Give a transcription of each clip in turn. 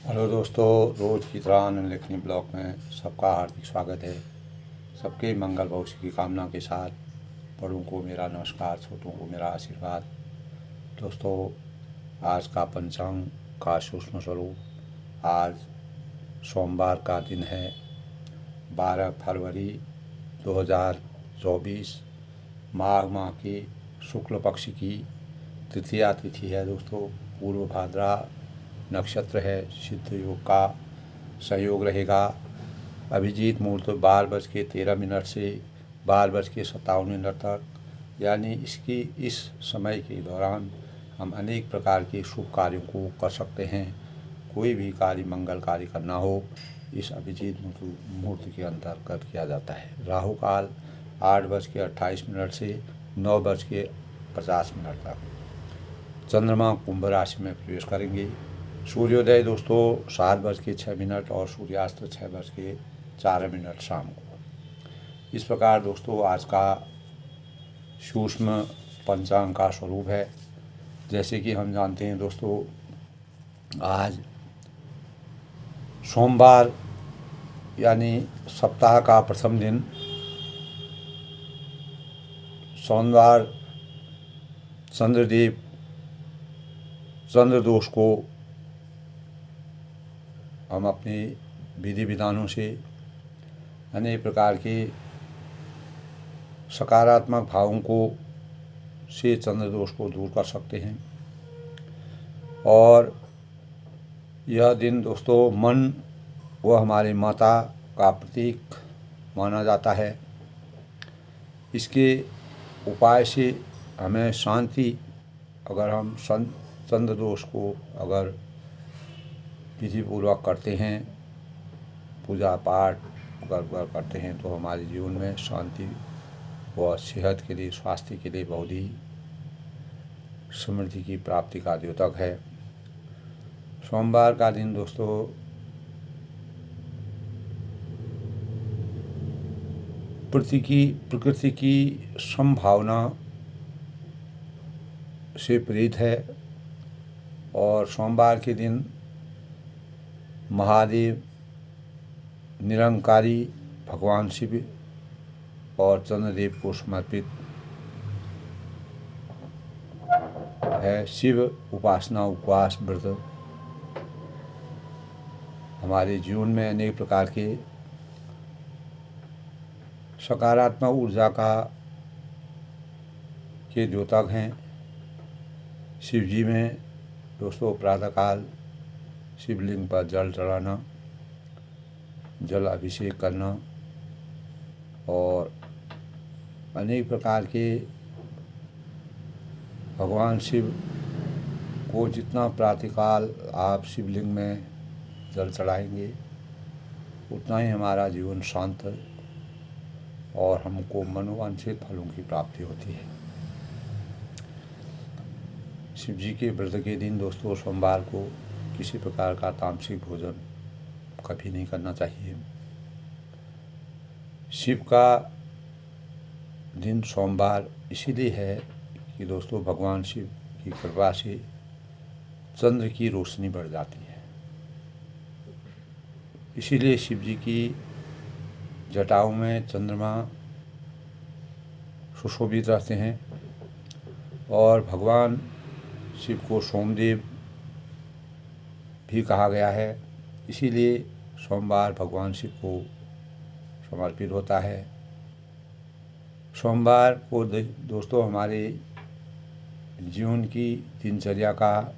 Hello दोस्तों, रोज़ की तरह आनंद लेखनी ब्लॉग में सबका हार्दिक स्वागत है। सबके मंगल भविष्य की कामना के साथ बड़ों को मेरा नमस्कार, छोटों को मेरा आशीर्वाद। दोस्तों, आज का पंचांग का सूक्ष्म स्वरूप। आज सोमवार का दिन है, 12 फरवरी 2024। माघ माह की शुक्ल पक्ष की तृतीया तिथि है। दोस्तों, पूर्व भाद्रा नक्षत्र है। सिद्ध योग का सहयोग रहेगा। अभिजीत मुहूर्त 12:13 से 12:57 तक, यानी इसकी इस समय के दौरान हम अनेक प्रकार के शुभ कार्यों को कर सकते हैं। कोई भी कार्य मंगल कार्य करना हो, इस अभिजीत मुहूर्त के अंतर्गत किया जाता है। राहु काल 8:28 से 9:50 तक। चंद्रमा कुंभ राशि में प्रवेश करेंगे। सूर्योदय दोस्तों 7:06 और सूर्यास्त 6:04 शाम को। इस प्रकार दोस्तों आज का सूक्ष्म पंचांग का स्वरूप है। जैसे कि हम जानते हैं दोस्तों, आज सोमवार यानी सप्ताह का प्रथम दिन सोमवार चंद्रदेव चंद्र दोष को हम अपने विधि विधानों से अनेक प्रकार के सकारात्मक भावों को से चंद्र दोष को दूर कर सकते हैं। और यह दिन दोस्तों मन व हमारी माता का प्रतीक माना जाता है। इसके उपाय से हमें शांति, अगर हम चंद्र दोष को अगर विधिपूर्वक करते हैं, पूजा पाठ अगर करते हैं, तो हमारे जीवन में शांति व सेहत के लिए, स्वास्थ्य के लिए बहुत ही समृद्धि की प्राप्ति का द्योतक है। सोमवार का दिन दोस्तों प्रकृति की संभावना से प्रेरित है। और सोमवार के दिन महादेव, निरंकारी भगवान शिव और चंद्रदेव को समर्पित है। शिव उपासना, उपवास, व्रत हमारे जीवन में अनेक प्रकार के सकारात्मक ऊर्जा के द्योतक हैं। शिव जी में दोस्तों प्रातःकाल शिवलिंग पर जल चढ़ाना, जल अभिषेक करना और अनेक प्रकार के भगवान शिव को जितना प्रातःकाल आप शिवलिंग में जल चढ़ाएंगे, उतना ही हमारा जीवन शांत और हमको मनोवांछित फलों की प्राप्ति होती है। शिव जी के व्रत के दिन दोस्तों सोमवार को किसी प्रकार का तामसिक भोजन कभी नहीं करना चाहिए। शिव का दिन सोमवार इसीलिए है कि दोस्तों भगवान शिव की कृपा से चंद्र की रोशनी बढ़ जाती है। इसीलिए शिव जी की जटाओं में चंद्रमा सुशोभित रहते हैं। और भगवान शिव को सोमदेव भी कहा गया है, इसीलिए सोमवार भगवान शिव को समर्पित होता है। सोमवार को दोस्तों हमारे जीवन की दिनचर्या का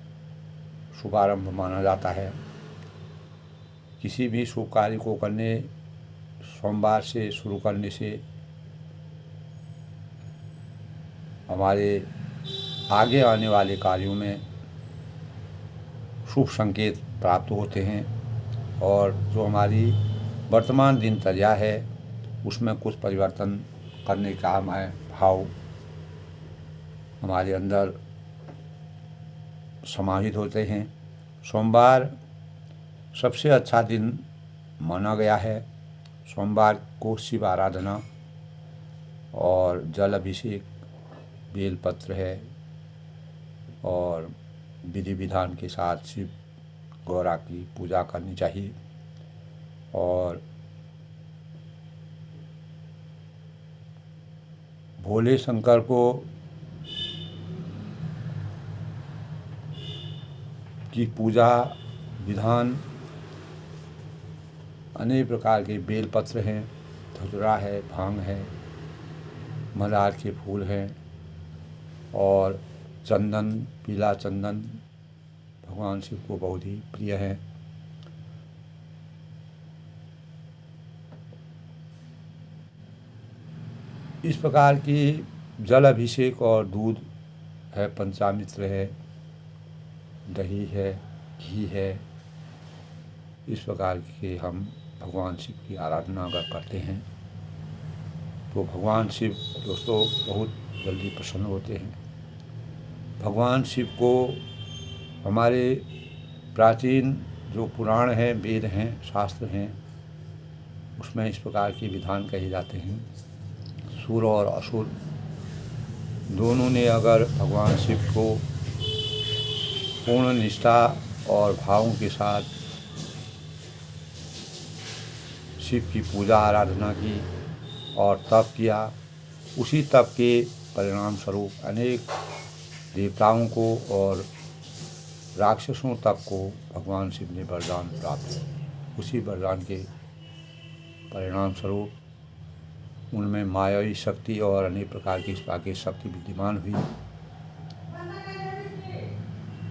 शुभारंभ माना जाता है। किसी भी शुभ कार्य को करने सोमवार से शुरू करने से हमारे आगे आने वाले कार्यों में शुभ संकेत प्राप्त होते हैं। और जो हमारी वर्तमान दिनचर्या है उसमें कुछ परिवर्तन करने का हमारे भाव हमारे अंदर समाहित होते हैं। सोमवार सबसे अच्छा दिन माना गया है। सोमवार को शिव आराधना और जल अभिषेक, बेलपत्र है और विधि विधान के साथ शिव गौरा की पूजा करनी चाहिए। और भोले शंकर को की पूजा विधान अनेक प्रकार के बेलपत्र हैं, धतूरा है, भांग है, मंदार के फूल हैं और चंदन, पीला चंदन भगवान शिव को बहुत ही प्रिय है। इस प्रकार की जल अभिषेक और दूध है, पंचामृत है, दही है, घी है, इस प्रकार के हम भगवान शिव की आराधना अगर करते हैं तो भगवान शिव दोस्तों बहुत जल्दी प्रसन्न होते हैं। भगवान शिव को हमारे प्राचीन जो पुराण हैं, वेद हैं, शास्त्र हैं, उसमें इस प्रकार के विधान कहे जाते हैं। सुर और असुर दोनों ने अगर भगवान शिव को पूर्ण निष्ठा और भावों के साथ शिव की पूजा आराधना की और तप किया, उसी तप के परिणाम स्वरूप अनेक देवताओं को और राक्षसों तक को भगवान शिव ने वरदान प्राप्त किया। उसी वरदान के परिणाम स्वरूप उनमें मायावी शक्ति और अनेक प्रकार की शक्ति विद्यमान हुई।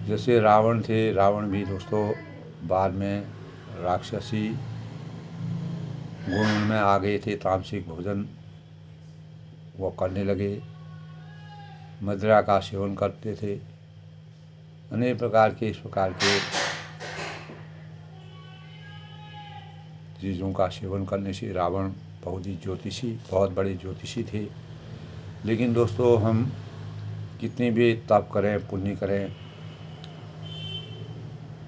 जैसे रावण थे, रावण भी दोस्तों बाद में राक्षसी गुण उनमें आ गए थे, तामसिक भोजन वो करने लगे, मदिरा का सेवन करते थे, अनेक प्रकार के इस प्रकार के चीज़ों का सेवन करने से रावण बहुत बड़े ज्योतिषी थे। लेकिन दोस्तों हम कितने भी तप करें, पुण्य करें,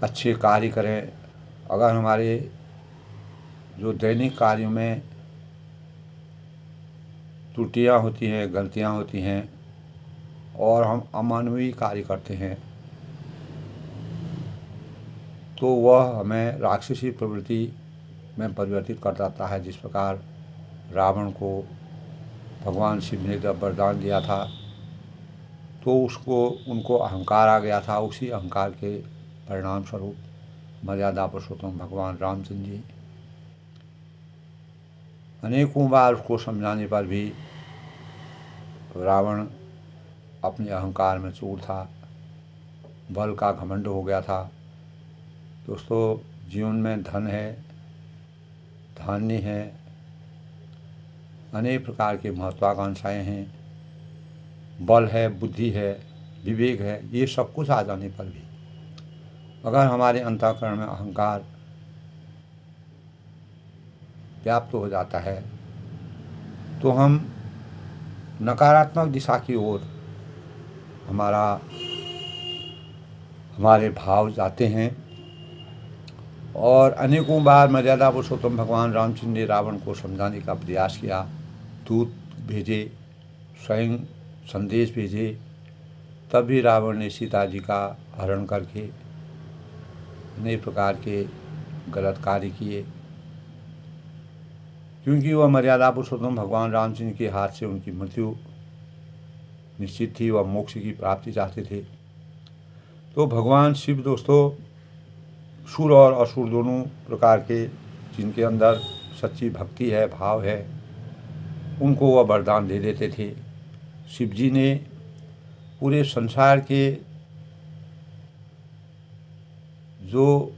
अच्छे कार्य करें, अगर हमारे जो दैनिक कार्यों में त्रुटियां होती हैं, गलतियां होती हैं और हम अमानवीय कार्य करते हैं तो वह हमें राक्षसी प्रवृत्ति में परिवर्तित कर देता है। जिस प्रकार रावण को भगवान शिव ने जब वरदान दिया था तो उनको अहंकार आ गया था। उसी अहंकार के परिणाम स्वरूप मर्यादा पुरुषोत्तम भगवान रामचंद्र जी अनेकों बार उसको समझाने पर भी रावण अपने अहंकार में चूर था, बल का घमंड हो गया था। दोस्तों जीवन में धन है, धान्य है, अनेक प्रकार की महत्वाकांक्षाएं हैं, बल है, बुद्धि है, विवेक है, ये सब कुछ आ जाने पर भी अगर हमारे अंतःकरण में अहंकार व्याप्त हो जाता है तो हम नकारात्मक दिशा की ओर हमारे भाव जाते हैं। और अनेकों बार मर्यादा पुरुषोत्तम भगवान रामचंद्र ने रावण को समझाने का प्रयास किया, दूत भेजे, स्वयं संदेश भेजे, तब भी रावण ने सीता जी का हरण करके अनेक प्रकार के गलत कार्य किए। क्योंकि वह मर्यादा पुरुषोत्तम भगवान रामचंद्र के हाथ से उनकी मृत्यु निश्चित थी, वह मोक्ष की प्राप्ति चाहते थे। तो भगवान शिव दोस्तों सुर और असुर दोनों प्रकार के जिनके अंदर सच्ची भक्ति है, भाव है, उनको वह वरदान दे देते थे। शिव जी ने पूरे संसार के जो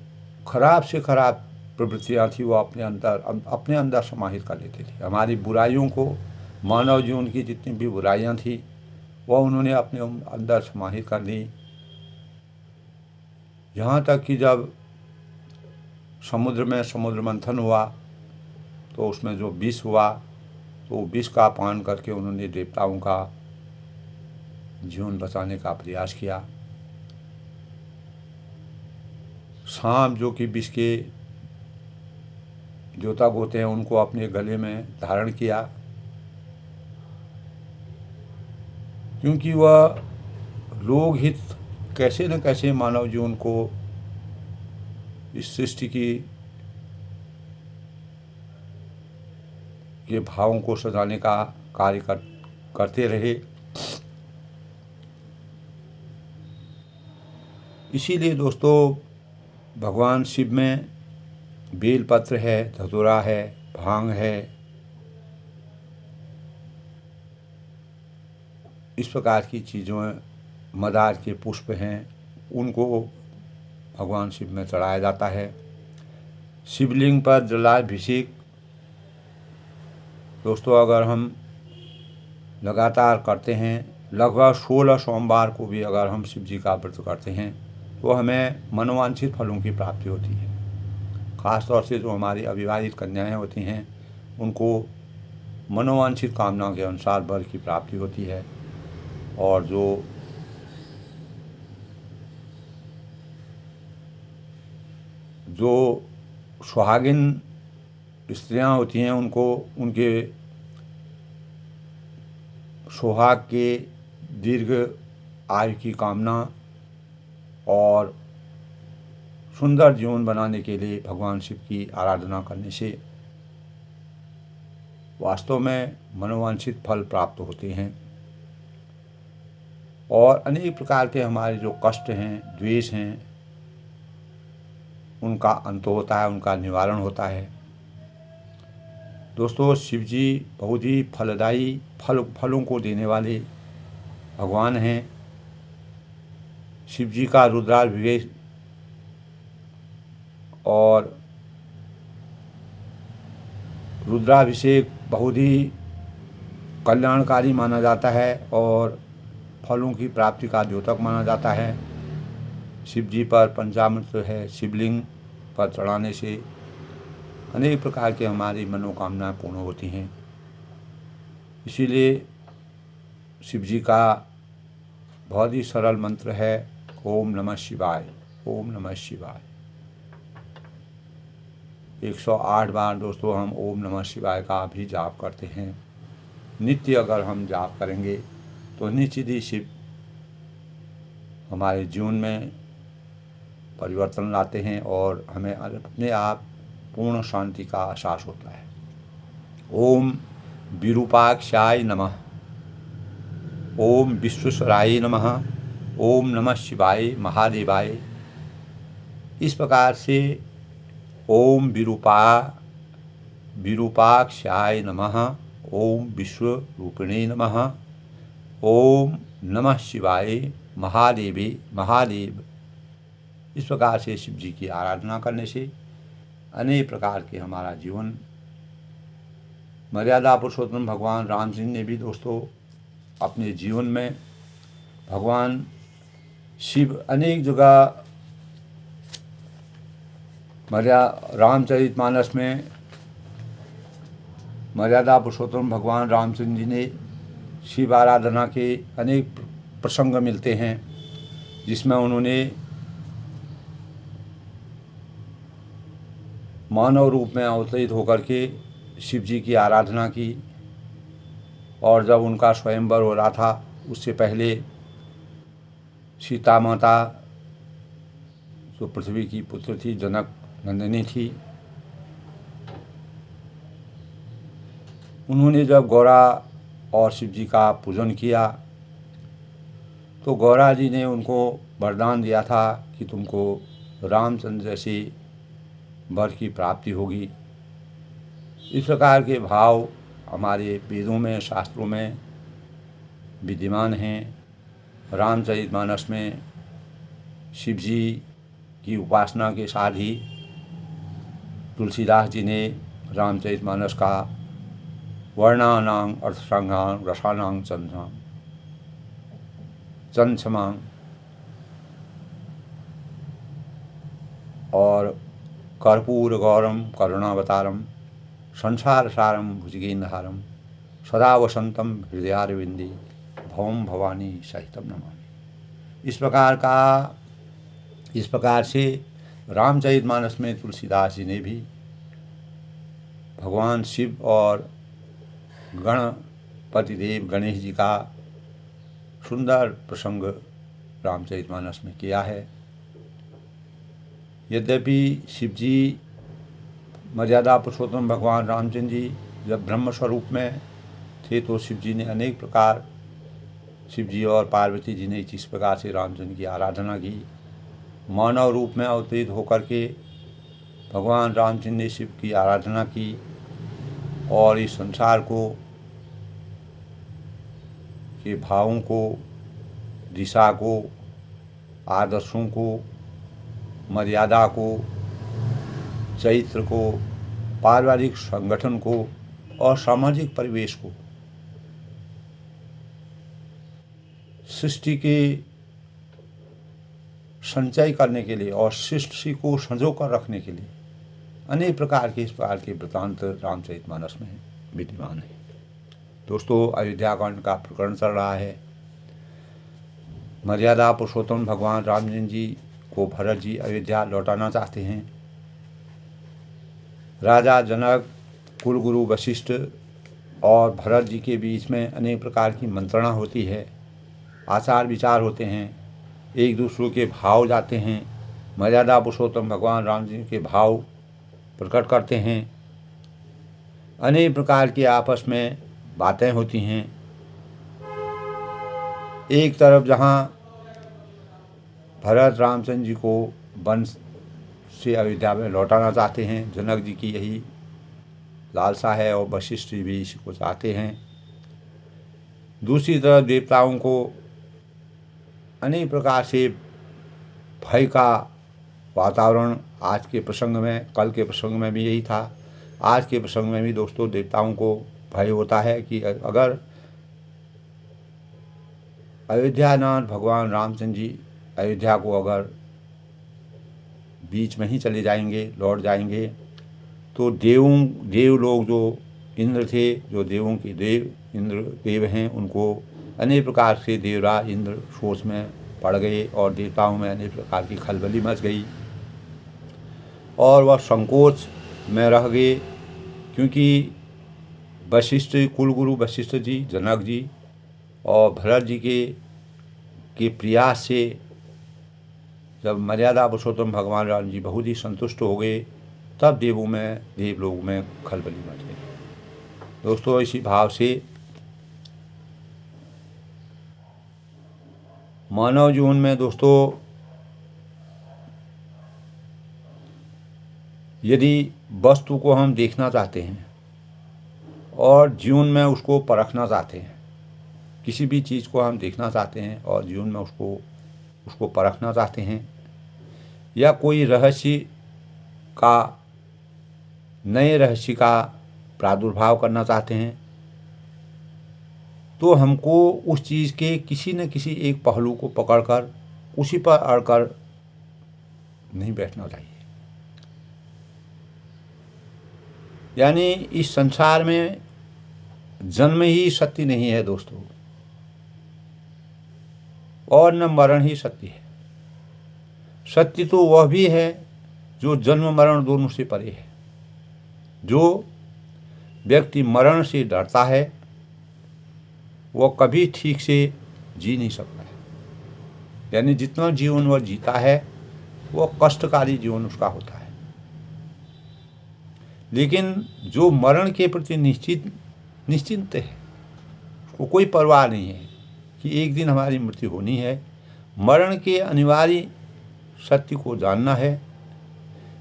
खराब से खराब प्रवृत्तियाँ थी वो अपने अंदर समाहित कर लेते थे। हमारी बुराइयों को, मानव जीवन की जितनी भी बुराइयाँ थी वह उन्होंने अपने अंदर समाहित कर दी। यहाँ तक कि जब समुद्र मंथन हुआ तो उसमें जो विष हुआ तो विष का पान करके उन्होंने देवताओं का जीवन बचाने का प्रयास किया। सांप जो कि विष के जोता गोते हैं उनको अपने गले में धारण किया, क्योंकि वह लोकहित कैसे न कैसे मानव जीवन को इस सृष्टि के भावों को सजाने का कार्य करते रहे। इसीलिए दोस्तों भगवान शिव में बेलपत्र है, धतूरा है, भांग है, इस प्रकार की चीज़ों, मदार के पुष्प हैं, उनको भगवान शिव में चढ़ाया जाता है। शिवलिंग पर जलाभिषेक दोस्तों अगर हम लगातार करते हैं, लगभग 16 सोमवार को भी अगर हम शिव जी का व्रत करते हैं तो हमें मनोवांछित फलों की प्राप्ति होती है। ख़ास तौर से जो हमारी अविवाहित कन्याएं होती हैं उनको मनोवांछित कामना के अनुसार वर की प्राप्ति होती है, और जो सुहागिन स्त्रियां होती हैं उनको उनके सुहाग के दीर्घ आयु की कामना और सुंदर जीवन बनाने के लिए भगवान शिव की आराधना करने से वास्तव में मनोवांछित फल प्राप्त होते हैं, और अनेक प्रकार के हमारे जो कष्ट हैं, द्वेष हैं, उनका अंत होता है, उनका निवारण होता है। दोस्तों शिव जी बहुत ही फलदायी फलों को देने वाले भगवान हैं। शिव जी का रुद्राभिषेक और रुद्राभिषेक बहुत ही कल्याणकारी माना जाता है और फलों की प्राप्ति का द्योतक माना जाता है। शिव जी पर पंचामृत है, शिवलिंग पर चढ़ाने से अनेक प्रकार के हमारी मनोकामनाएं पूर्ण होती हैं। इसीलिए शिव जी का बहुत ही सरल मंत्र है, ओम नमः शिवाय, ओम नमः शिवाय। 108 बार दोस्तों हम ओम नमः शिवाय का भी जाप करते हैं। नित्य अगर हम जाप करेंगे तो निश्चित ही शिव हमारे जीवन में परिवर्तन लाते हैं और हमें अपने आप पूर्ण शांति का एहसास होता है। ओम विरूपाक्षाय नमः, ओम विश्वेश्वराय नमः, ओम नमः शिवाय महादेवाय। इस प्रकार से ओम विरूपाक्षाय नमः, ओम विश्वरूपिणे नमः, ओम नमः शिवाय महादेव। इस प्रकार से शिव जी की आराधना करने से अनेक प्रकार के हमारा जीवन, मर्यादा पुरुषोत्तम भगवान राम जी ने भी दोस्तों अपने जीवन में भगवान शिव अनेक जगह रामचरितमानस में मर्यादा पुरुषोत्तम भगवान रामचंद्र जी ने शिव आराधना के अनेक प्रसंग मिलते हैं जिसमें उन्होंने मानव रूप में अवतरित होकर के शिव जी की आराधना की, और जब उनका स्वयंवर हो रहा था उससे पहले सीता माता जो पृथ्वी की पुत्र थी, जनक नंदिनी थी, उन्होंने जब गौरा और शिव जी का पूजन किया तो गौरा जी ने उनको वरदान दिया था कि तुमको रामचंद्र जैसे वर की प्राप्ति होगी। इस प्रकार के भाव हमारे वेदों में, शास्त्रों में विद्यमान हैं। रामचरितमानस में शिव जी की उपासना के साथ ही तुलसीदास जी ने रामचरितमानस का वर्णानां अर्थसंज्ञां रसानां चंद्रमां और कर्पूर गौरम करुणावतारम संसार सारम भुजगेन्द्रहारम सदा वसंतम हृदयारविंदे भवम भवानी सहितम नमामि। इस प्रकार से रामचरितमानस में तुलसीदास जी ने भी भगवान शिव और गणपति देव गणेश जी का सुंदर प्रसंग रामचरितमानस में किया है। यद्यपि शिव जी मर्यादा पुरुषोत्तम भगवान रामचंद्र जी जब ब्रह्म स्वरूप में थे तो शिव जी ने अनेक प्रकार, शिव जी और पार्वती जी ने इस प्रकार से रामचंद्र की आराधना की। मानव रूप में अवतरित होकर के भगवान रामचंद्र ने शिव की आराधना की और इस संसार को, के भावों को, दिशा को, आदर्शों को, मर्यादा को, चरित्र को, पारिवारिक संगठन को और सामाजिक परिवेश को सृष्टि के संचय करने के लिए और सृष्टि को संजो कर रखने के लिए अनेक प्रकार के इस प्रकार के वृत्तांत रामचरितमानस में विद्यमान है। दोस्तों, अयोध्या कांड का प्रकरण चल रहा है। मर्यादा पुरुषोत्तम भगवान रामचंद्र जी को भरत जी अयोध्या लौटाना चाहते हैं। राजा जनक, कुलगुरु वशिष्ठ और भरत जी के बीच में अनेक प्रकार की मंत्रणा होती है, आचार विचार होते हैं, एक दूसरे के भाव जाते हैं। मर्यादा पुरुषोत्तम भगवान राम जी के भाव प्रकट करते हैं। अनेक प्रकार की आपस में बातें होती हैं। एक तरफ जहाँ भरत रामचंद्र जी को वन से अयोध्या में लौटाना चाहते हैं, जनक जी की यही लालसा है और वशिष्ठ जी भी इसी को चाहते हैं। दूसरी तरफ देवताओं को अनेक प्रकार से भय का वातावरण, आज के प्रसंग में, कल के प्रसंग में भी यही था, आज के प्रसंग में भी दोस्तों देवताओं को भय होता है कि अगर अयोध्यानाथ भगवान रामचंद्र जी अयोध्या को अगर बीच में ही चले जाएंगे, लौट जाएंगे, तो देव लोग जो इंद्र थे, जो देवों के देव इंद्र देव हैं, उनको अनेक प्रकार से देवराज इंद्र सोच में पड़ गए और देवताओं में अनेक प्रकार की खलबली मच गई और वह संकोच में रह गए, क्योंकि वशिष्ठ, कुलगुरु वशिष्ठ जी, जनक जी और भरत जी के प्रयास से जब मर्यादा पुरुषोत्तम भगवान राम जी बहुत ही संतुष्ट हो गए, तब देवलोक में खलबली मच गई। दोस्तों, इसी भाव से मानव जीवन में दोस्तों यदि वस्तु को हम देखना चाहते हैं और जीवन में उसको परखना चाहते हैं, किसी भी चीज़ को हम देखना चाहते हैं और जीवन में उसको परखना चाहते हैं, या कोई नए रहस्य का प्रादुर्भाव करना चाहते हैं, तो हमको उस चीज़ के किसी न किसी एक पहलू को पकड़कर उसी पर अड़कर नहीं बैठना चाहिए। यानी इस संसार में जन्म ही सत्य नहीं है दोस्तों, और न मरण ही सत्य है। सत्य तो वह भी है जो जन्म मरण दोनों से परे है। जो व्यक्ति मरण से डरता है वह कभी ठीक से जी नहीं सकता है। यानी जितना जीवन वह जीता है वह कष्टकारी जीवन उसका होता है। लेकिन जो मरण के प्रति निश्चिंत है, उसको कोई परवाह नहीं है कि एक दिन हमारी मृत्यु होनी है, मरण के अनिवार्य सत्य को जानना है,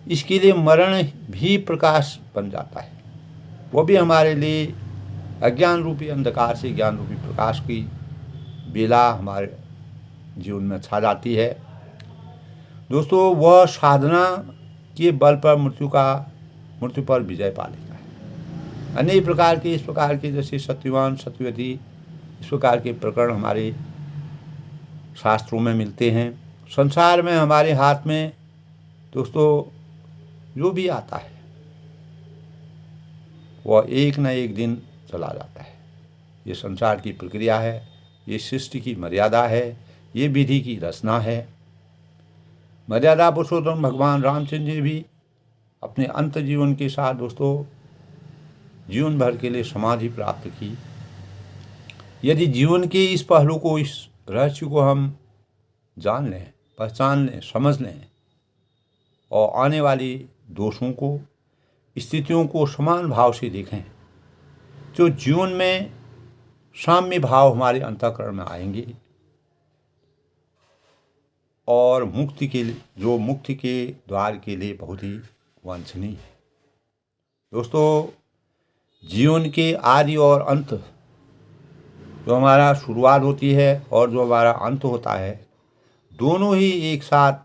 इसके लिए मरण भी प्रकाश बन जाता है। वो भी हमारे लिए अज्ञान रूपी अंधकार से ज्ञान रूपी प्रकाश की बेला हमारे जीवन में छा जाती है। दोस्तों, वह साधना के बल पर मृत्यु पर विजय पा लेता है। अनेक प्रकार के इस प्रकार के जैसे सत्यवान, सत्यवती, इस प्रकार के प्रकरण हमारे शास्त्रों में मिलते हैं। संसार में हमारे हाथ में दोस्तों जो भी आता है वह एक न एक दिन चला जाता है। ये संसार की प्रक्रिया है, ये सृष्टि की मर्यादा है, ये विधि की रचना है। मर्यादा पुरुषोत्तम भगवान रामचंद्र जी भी अपने अंत जीवन के साथ दोस्तों जीवन भर के लिए समाधि प्राप्त की। यदि जीवन के इस पहलू को, इस रहस्य को हम जान लें, पहचान लें, समझ लें, और आने वाली दोषों को, स्थितियों को समान भाव से देखें, जो जीवन में साम्य भाव हमारे अंतःकरण में आएंगे और मुक्ति के लिए, जो मुक्ति के द्वार के लिए बहुत ही वांछनीय है। दोस्तों, जीवन के आदि और अंत, जो हमारा शुरुआत होती है और जो हमारा अंत होता है, दोनों ही एक साथ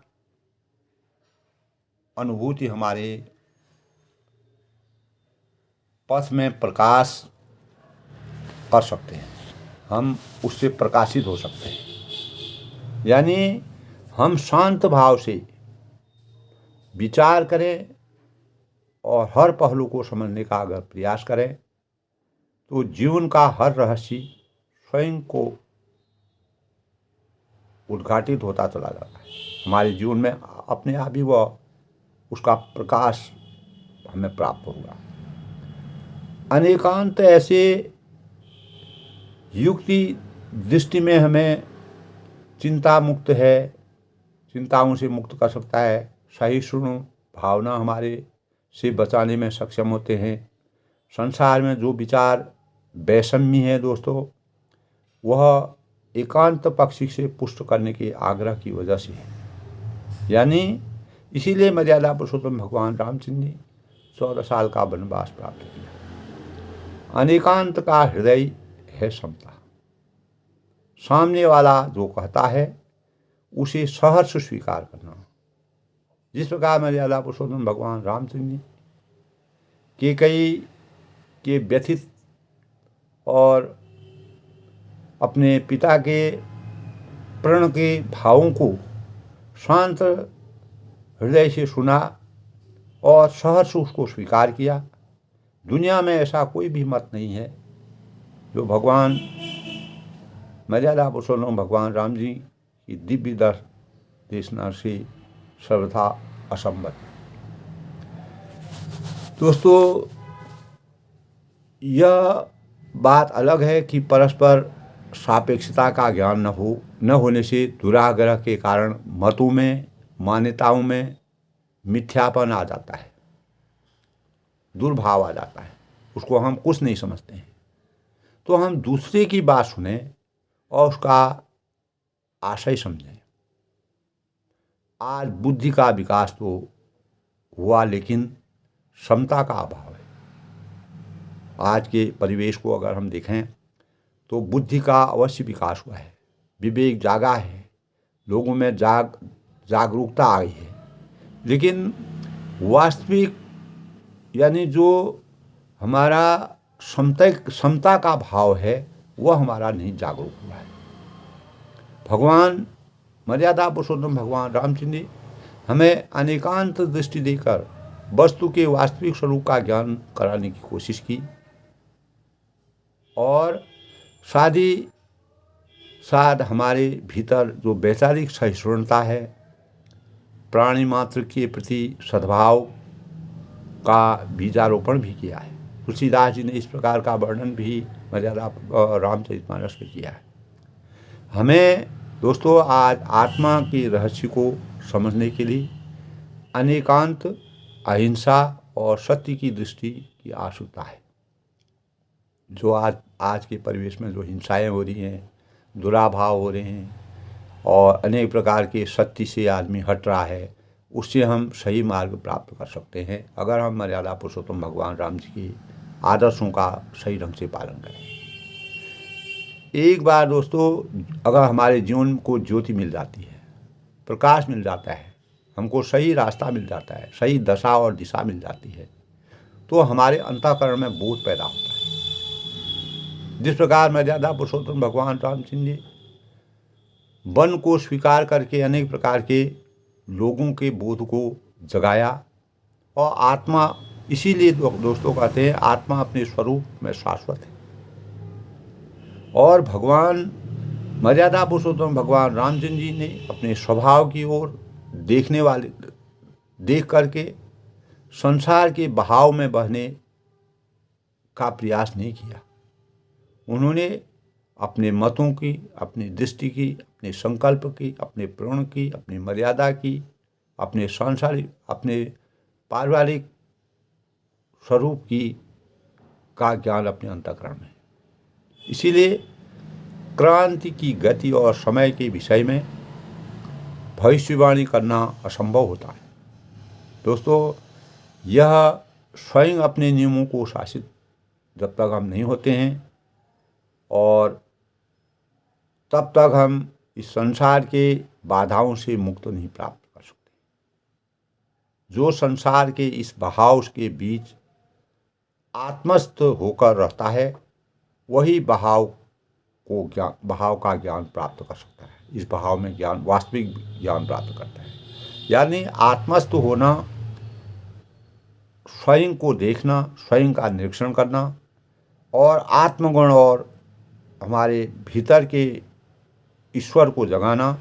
अनुभूति हमारे पथ में प्रकाश कर सकते हैं, हम उससे प्रकाशित हो सकते हैं। यानी हम शांत भाव से विचार करें और हर पहलू को समझने का अगर प्रयास करें तो जीवन का हर रहस्य स्वयं को उद्घाटित होता चला जाता है। हमारे जीवन में अपने आप ही वह उसका प्रकाश हमें प्राप्त होगा। अनेकांत ऐसे युक्ति दृष्टि में हमें चिंता मुक्त है, चिंताओं से मुक्त कर सकता है। सहिष्णु भावना हमारे से बचाने में सक्षम होते हैं। संसार में जो विचार वैषम्य है दोस्तों, वह एकांत पक्षी से पुष्ट करने के आग्रह की वजह से है। यानी इसीलिए मर्यादा पुरुषोत्तम भगवान रामचंद्र ने 14 साल का वनवास प्राप्त किया। अनेकांत का हृदय है समता। सामने वाला जो कहता है उसे सहर्ष स्वीकार करना। जिस प्रकार मर्यादा पुरुषोत्तम भगवान रामचंद्र ने कैकेयी के व्यथित और अपने पिता के प्रण के भावों को शांत हृदय से सुना और सहर्ष उसको स्वीकार किया। दुनिया में ऐसा कोई भी मत नहीं है जो भगवान मर्यादा पुरुषोत्तम भगवान राम जी की दिव्य देशना से सर्वथा असंबद्ध। दोस्तों, यह बात अलग है कि परस्पर सापेक्षता का ज्ञान न होने से दुराग्रह के कारण मतों में, मान्यताओं में मिथ्यापन आ जाता है, दुर्भाव आ जाता है, उसको हम कुछ नहीं समझते हैं। तो हम दूसरे की बात सुने और उसका आशय समझें। आज बुद्धि का विकास तो हुआ, लेकिन समता का अभाव है। आज के परिवेश को अगर हम देखें तो बुद्धि का अवश्य विकास हुआ है, विवेक जागा है, लोगों में जागरूकता आई है, लेकिन वास्तविक यानी जो हमारा समता का भाव है वह हमारा नहीं जागरूक हुआ है। भगवान मर्यादा पुरुषोत्तम भगवान रामचंद्र हमें अनेकांत दृष्टि देकर वस्तु के वास्तविक स्वरूप का ज्ञान कराने की कोशिश की और साथ ही साथ हमारे भीतर जो वैचारिक सहिष्णुता है, प्राणी मात्र के प्रति सद्भाव का बीजारोपण भी किया है। तुलसीदास जी ने इस प्रकार का वर्णन भी मर्यादा रामचरितमानस में किया है। हमें दोस्तों आज आत्मा के रहस्य को समझने के लिए अनेकांत, अहिंसा और सत्य की दृष्टि की आवश्यकता है। जो आज के परिवेश में जो हिंसाएं हो रही हैं, दुराभाव हो रहे हैं और अनेक प्रकार के सत्य से आदमी हट रहा है, उससे हम सही मार्ग प्राप्त कर सकते हैं अगर हम मर्यादा पुरुषोत्तम भगवान राम जी के आदर्शों का सही ढंग से पालन करें। एक बार दोस्तों अगर हमारे जीवन को ज्योति मिल जाती है, प्रकाश मिल जाता है, हमको सही रास्ता मिल जाता है, सही दशा और दिशा मिल जाती है, तो हमारे अंतःकरण में बोध पैदा होता है। जिस प्रकार मर्यादा पुरुषोत्तम भगवान रामचंद्र जी वन को स्वीकार करके अनेक प्रकार के लोगों के बोध को जगाया और आत्मा, इसीलिए दोस्तों कहते हैं आत्मा अपने स्वरूप में शाश्वत है। और भगवान मर्यादा पुरुषोत्तम भगवान रामचंद्र जी ने अपने स्वभाव की ओर देख करके संसार के बहाव में बहने का प्रयास नहीं किया। उन्होंने अपने मतों की, अपनी दृष्टि की, अपने संकल्प की, अपने प्रण की, अपनी मर्यादा की अपने सांसारिक, अपने पारिवारिक स्वरूप का ज्ञान अपने अंतःकरण में। इसीलिए क्रांति की गति और समय के विषय में भविष्यवाणी करना असंभव होता है। दोस्तों, यह स्वयं अपने नियमों को शासित जब तक हम नहीं होते हैं और तब तक हम इस संसार के बाधाओं से मुक्त नहीं प्राप्त कर सकते। जो संसार के इस बहाव के बीच आत्मस्थ होकर रहता है, वही बहाव का ज्ञान प्राप्त कर सकता है। इस बहाव में वास्तविक ज्ञान प्राप्त करता है। यानी आत्मस्थ होना, स्वयं को देखना, स्वयं का निरीक्षण करना और आत्मगुण और हमारे भीतर के ईश्वर को जगाना।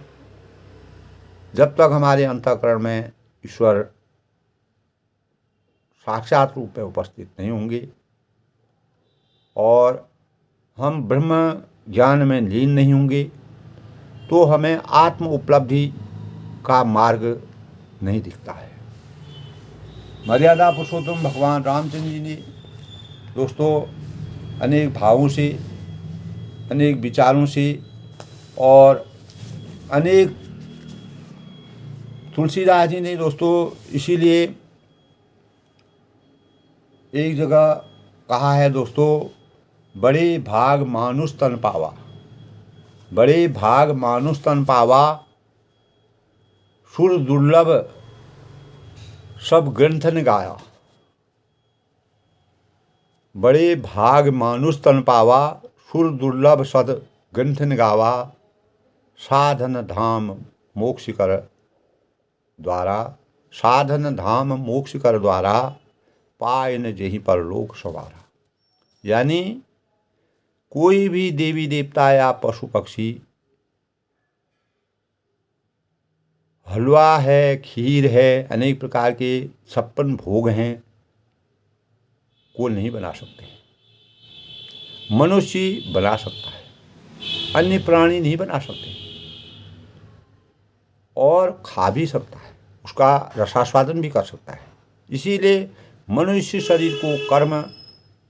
जब तक हमारे अंतःकरण में ईश्वर साक्षात रूप में उपस्थित नहीं होंगे और हम ब्रह्म ज्ञान में लीन नहीं होंगे, तो हमें आत्म उपलब्धि का मार्ग नहीं दिखता है। मर्यादा पुरुषोत्तम भगवान रामचंद्र जी ने दोस्तों अनेक भावों से, अनेक विचारों से और अनेक तुलसीदास जी ने दोस्तों इसीलिए एक जगह कहा है दोस्तों, बड़े भाग मानुष तन पावा, बड़े भाग मानुष तन पावा, सुर दुर्लभ सब ग्रंथन गाया। बड़े भाग मानुष तन पावा, सुर दुर्लभ सद ग्रंथन गावा, साधन धाम मोक्ष कर द्वारा, साधन धाम मोक्ष कर द्वारा, पाए न जेहि पर लोक सवारा। यानी कोई भी देवी देवता या पशु पक्षी, हलवा है, खीर है, अनेक प्रकार के 56 भोग हैं, को नहीं बना सकते। मनुष्य बना सकता है, अन्य प्राणी नहीं बना सकते और खा भी सकता है, उसका रसास्वादन भी कर सकता है। इसीलिए मनुष्य शरीर को कर्म,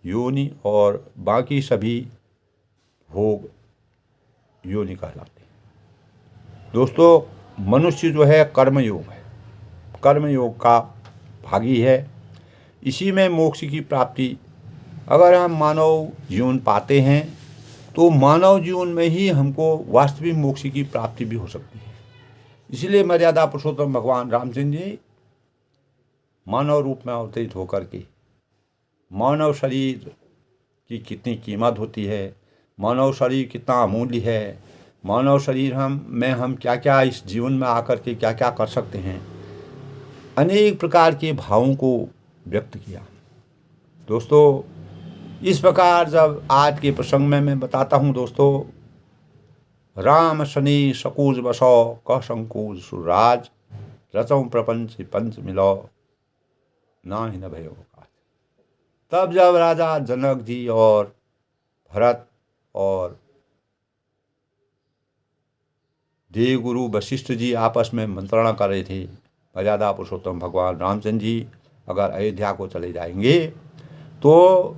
योनि और बाकी सभी भोग योनि कहलाते हैं। दोस्तों, मनुष्य जो है कर्म योग है, कर्म योग का भागी है। इसी में मोक्ष की प्राप्ति, अगर हम मानव जीवन पाते हैं तो मानव जीवन में ही हमको वास्तविक मोक्ष की प्राप्ति भी हो सकती है। इसलिए मर्यादा पुरुषोत्तम भगवान रामचंद्र जी मानव रूप में अवतरित होकर के मानव शरीर की कितनी कीमत होती है, मानव शरीर कितना अमूल्य है, मानव शरीर हम क्या क्या इस जीवन में आकर के क्या क्या कर सकते हैं, अनेक प्रकार के भावों को व्यक्त किया। दोस्तों, इस प्रकार जब आज के प्रसंग में मैं बताता हूँ दोस्तों, राम शनि सकूज बसौ कह संकूज सुराज, रचौ प्रपंच पंच मिलो नाहि न भयो काज। तब जब राजा जनक जी और भरत और देवगुरु वशिष्ठ जी आपस में मंत्रणा कर रहे थे, मर्यादा पुरुषोत्तम भगवान रामचंद्र जी अगर अयोध्या को चले जाएंगे तो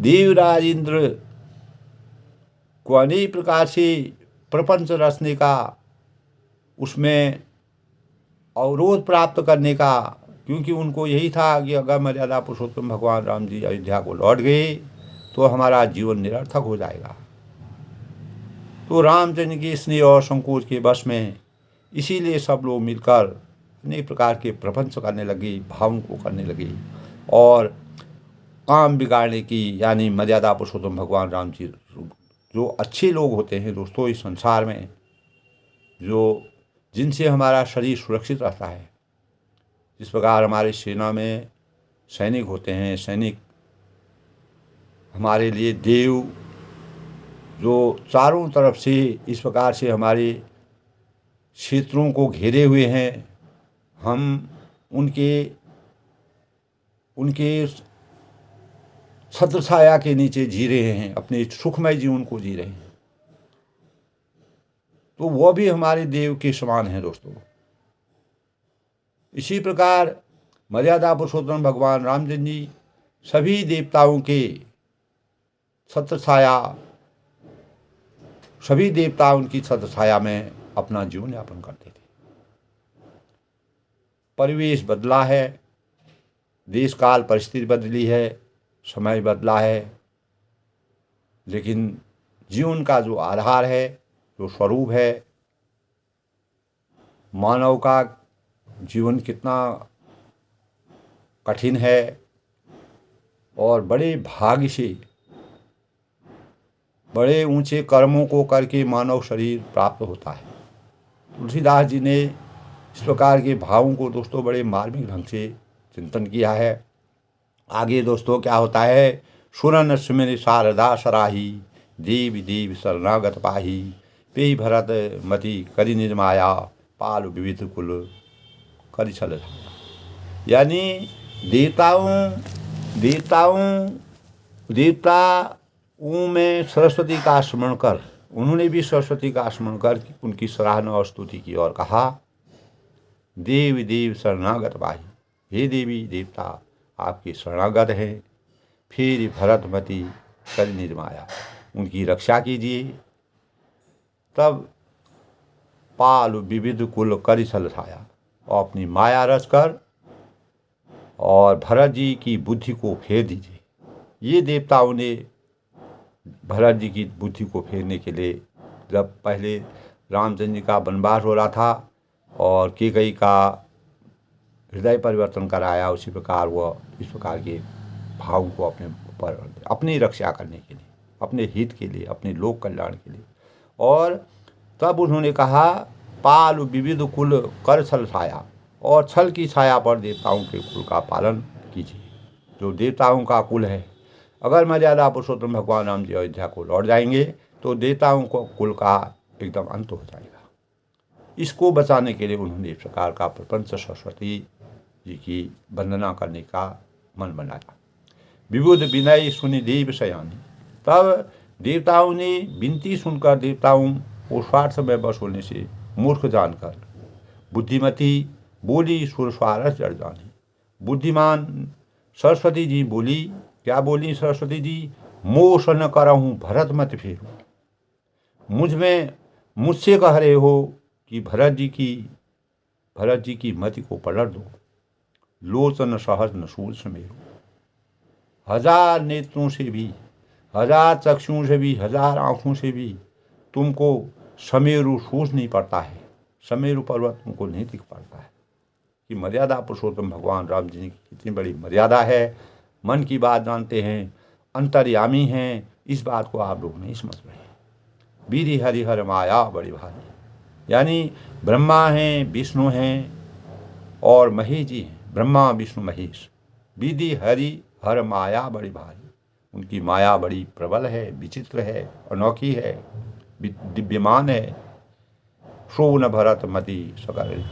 देवराज इंद्र को अनेक प्रकार से प्रपंच रचने का, उसमें अवरोध प्राप्त करने का, क्योंकि उनको यही था कि अगर मर्यादा पुरुषोत्तम भगवान राम जी अयोध्या को लौट गए तो हमारा जीवन निरर्थक हो जाएगा। तो रामचंद्र के स्नेह और संकोच के वश में इसीलिए सब लोग मिलकर अनेक प्रकार के प्रपंच करने लगे, भावों को करने लगे और काम बिगाड़ने की, यानी मर्यादा पुरुषोत्तम भगवान राम जी जो अच्छे लोग होते हैं दोस्तों इस संसार में, जो जिनसे हमारा शरीर सुरक्षित रहता है, जिस प्रकार हमारे सेना में सैनिक होते हैं, सैनिक हमारे लिए देव जो चारों तरफ से इस प्रकार से हमारे क्षेत्रों को घेरे हुए हैं, हम उनके छत्र छाया के नीचे जी रहे हैं, अपने सुखमय जीवन को जी रहे हैं, तो वो भी हमारे देव के समान हैं दोस्तों। इसी प्रकार मर्यादा पुरुषोत्तम भगवान रामचंद्र जी सभी देवताओं के छत्र छाया, सभी देवता उनकी छत्र छाया में अपना जीवन यापन करते थे। परिवेश बदला है, देश काल परिस्थिति बदली है, समय बदला है, लेकिन जीवन का जो आधार है, जो स्वरूप है, मानव का जीवन कितना कठिन है और बड़े भाग्य से बड़े ऊंचे कर्मों को करके मानव शरीर प्राप्त होता है। तुलसीदास जी ने इस प्रकार के भावों को दोस्तों बड़े मार्मिक ढंग से चिंतन किया है। आगे दोस्तों क्या होता है, सुरन सुमिर शारदा सराही, देव देव शरणागत पाही, पेई भरत मति करि निर्माया, पाल विविध कुल करि छल धाया। यानी देवताओं में सरस्वती का स्मरण कर, उन्होंने भी सरस्वती का स्मरण कर उनकी सराहना और स्तुति की और कहा, देव देव शरणागत पाही, हे देवी देवता आपके शरणागत हैं, फिर भरतमती करि निर्माया, उनकी रक्षा कीजिए। तब पाल विविध कुल करि छल छाया, और अपनी माया रच कर और भरत जी की बुद्धि को फेर दीजिए। ये देवताओं ने भरत जी की बुद्धि को फेरने के लिए, जब पहले रामचंद्र जी का वनवास हो रहा था और कैकेयी का हृदय परिवर्तन कराया, उसी प्रकार वह इस प्रकार के भावों को अपने ऊपर, अपनी रक्षा करने के लिए, अपने हित के लिए, अपने लोक कल्याण के लिए। और तब उन्होंने कहा, पाल विविध कुल कर छल छाया, और छल की छाया पर देवताओं के कुल का पालन कीजिए। जो देवताओं का कुल है, अगर मर्यादा पुरुषोत्तम भगवान राम जी अयोध्या को लौट जाएंगे तो देवताओं को कुल का एकदम अंत हो जाएगा। इसको बचाने के लिए उन्होंने इस प्रकार का प्रपंच सरस्वती जी की वंदना करने का मन बनाया। विबुध विनय सुनि देव शयानी, तब देवताओं ने विनती सुनकर देवताओं को स्वार्थ में बस होने से मूर्ख जानकर बुद्धिमती बोली सुर स्वारस जड़ जानी। बुद्धिमान सरस्वती जी बोली, क्या बोली सरस्वती जी, मोह न करहूँ भरत मत फेरू, मुझसे कह रहे हो कि भरत जी की मति को पलट दो। लोचन सहज न सूल समेरू, हजार नेत्रों से भी, हजार चक्षुओं से भी, हजार आँखों से भी तुमको समेरु सूझ नहीं पड़ता है, समेरु पर्वत तुमको नहीं दिख पड़ता है। कि मर्यादा पुरुषोत्तम भगवान राम जी की कितनी बड़ी मर्यादा है, मन की बात जानते हैं, अंतर्यामी हैं, इस बात को आप लोग नहीं समझ रहे। बीरी हरिहर माया बड़ी भारी, यानी ब्रह्मा हैं, विष्णु हैं और महेश जी हैं, ब्रह्मा विष्णु महेश। विधि हरि हर माया बड़ी भारी, उनकी माया बड़ी प्रबल है, विचित्र है, अनोखी है, दिव्यमान है। सो न भरत मति सकर,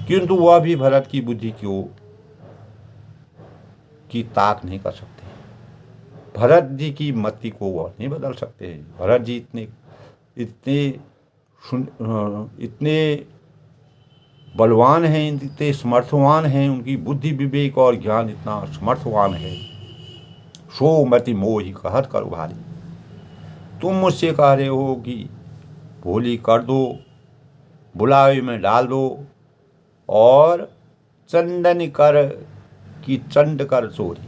किंतु वह भी भरत की बुद्धि की ताक नहीं कर सकते। भरत जी की मति को वह नहीं बदल सकते। भरत जी इतने बलवान हैं, इतने समर्थवान हैं, उनकी बुद्धि विवेक और ज्ञान इतना समर्थवान है। सो मति मोहि कहत कर भारी, तुम मुझसे कह रहे हो कि भोली कर दो, बुलावे में डाल दो, और चंदन कर की चंड कर चोरी,